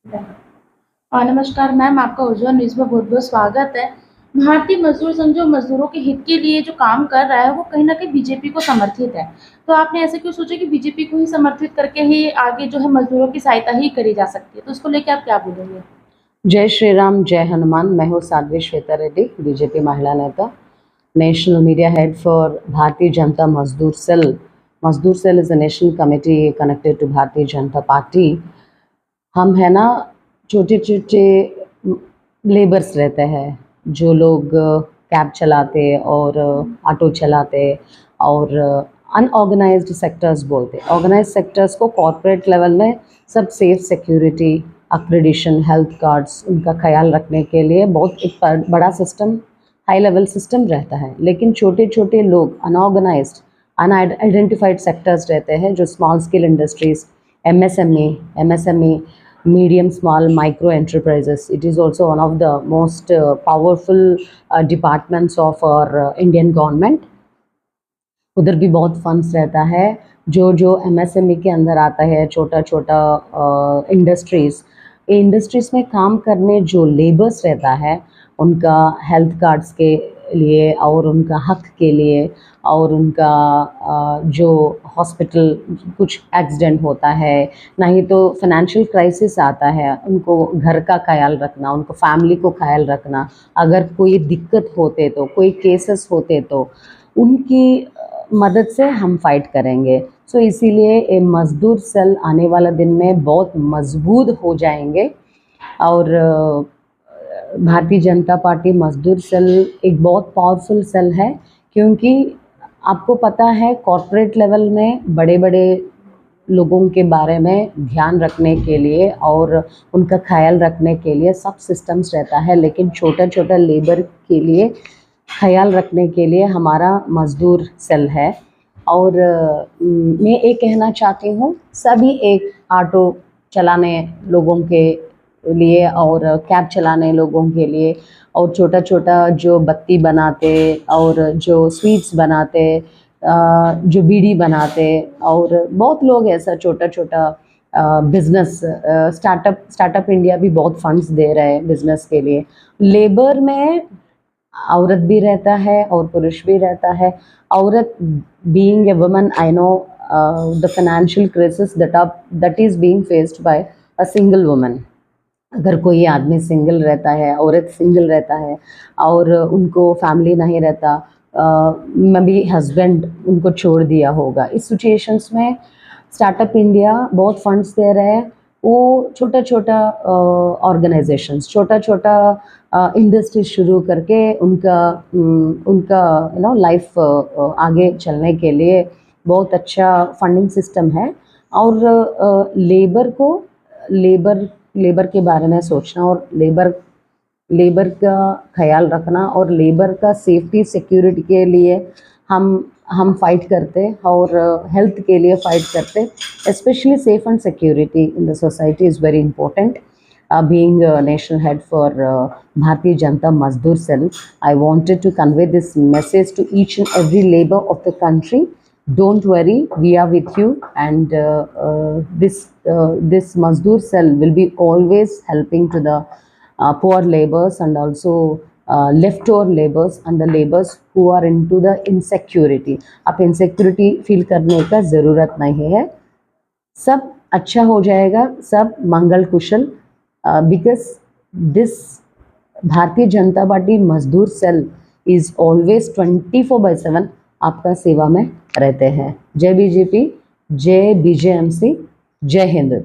नमस्कार मैम, आपका उज्ज्वल न्यूज़ में बहुत-बहुत स्वागत है। भारतीय मज़दूर संघ जो मज़दूरों के हित के लिए जो काम कर रहा है, वो कहीं न कहीं बीजेपी को समर्थित है। तो आपने ऐसे क्यों सोचा कि बीजेपी को ही समर्थित करके ही आगे जो है मज़दूरों की सहायता ही करी जा सकती है? तो उसको लेके आप क्या बोलेंगे? जय श्री राम, जय हनुमान। मैं हूँ साध्वी श्वेता रेड्डी, बीजेपी महिला नेता, national media head for Bharatiya Janata Mazdoor cell. Mazdoor cell is a national committee connected to Bharatiya Janata party. हम है ना, छोटे-छोटे लेबर्स रहते हैं, जो लोग कैब चलाते और ऑटो चलाते और अनऑर्गेनाइज्ड सेक्टर्स बोलते हैं। ऑर्गेनाइज्ड सेक्टर्स को कॉर्पोरेट लेवल में सब safe security, accreditation, health cards उनका ख्याल रखने के लिए बहुत एक बड़ा सिस्टम, हाई लेवल सिस्टम रहता है। लेकिन छोटे-छोटे लोग अनऑर्गेनाइज्ड, अनआइडेंटिफाइड सेक्टर्स रहते हैं, जो small scale industries, MSME, medium, small, micro enterprises. It is also one of the most powerful departments of our Indian government. उधर भी बहुत फंड्स रहता है। जो MSME के अंदर आता है, छोटा छोटा इंडस्ट्रीज़, इंडस्ट्रीज़ में काम करने जो लेबर्स रहता है, उनका हेल्थ कार्ड्स के लिए और उनका हक के लिए और उनका जो हॉस्पिटल कुछ एक्सीडेंट होता है, नहीं तो फाइनेंशियल क्राइसिस आता है, उनको घर का ख्याल रखना, उनको फैमिली को ख्याल रखना, अगर कोई दिक्कत होते तो, कोई केसेस होते तो उनकी मदद से हम फाइट करेंगे। सो इसीलिए ये मज़दूर सेल आने वाला दिन में बहुत मजबूत हो जाएंगे। और भारतीय जनता पार्टी मज़दूर सेल एक बहुत पावरफुल सेल है, क्योंकि आपको पता है कॉर्पोरेट लेवल में बड़े-बड़े लोगों के बारे में ध्यान रखने के लिए और उनका ख्याल रखने के लिए सब सिस्टम्स रहता है, लेकिन छोटा-छोटा लेबर के लिए ख्याल रखने के लिए हमारा मज़दूर सेल है। और मैं ये कहना चाहती हूँ, सभी एक ऑटो चलाने लोगों के लिए और कैब चलाने लोगों के लिए और छोटा-छोटा जो बत्ती बनाते और जो स्वीट्स बनाते, जो बीड़ी बनाते और बहुत लोग ऐसा छोटा-छोटा बिज़नेस, स्टार्टअप इंडिया भी बहुत फंड्स दे रहे हैं बिज़नेस के लिए। लेबर में औरत भी रहता है और पुरुष भी रहता है। औरत being a woman, I know the financial crisis that is being faced by a single woman. अगर कोई आदमी सिंगल रहता है, औरत सिंगल रहता है और उनको फैमिली नहीं रहता, मे बी हस्बैंड उनको छोड़ दिया होगा, इस सिचुएशंस में स्टार्टअप इंडिया बहुत फंड्स दे रहे हैं। वो छोटा-छोटा ऑर्गेनाइजेशंस, छोटा-छोटा इंडस्ट्रीज शुरू करके उनका लाइफ आगे चलने के लिए बहुत अच्छा फंडिंग सिस्टम है। और लेबर के बारे में सोचना और लेबर का ख्याल रखना और लेबर का सेफ्टी सिक्योरिटी के लिए हम फाइट करते और हेल्थ के लिए फाइट करते। Specially safe and security in the society is very important. Being a national head for Bharatiya Janata Mazdoor Cell, I wanted to convey this message to each and every labor of the country. Don't worry, we are with you, and this Mazdoor Cell will be always helping to the poor laborers and also leftover laborers and the laborers who are into the insecurity. आप insecurity feel करने का ज़रूरत नहीं है, सब अच्छा हो जाएगा, सब मंगल कुशल। बिकॉज दिस भारतीय जनता पार्टी मजदूर सेल इज़ ऑलवेज 24/7 आपका सेवा में रहते हैं। जय बीजेपी, जय BJMC, जय हिंद।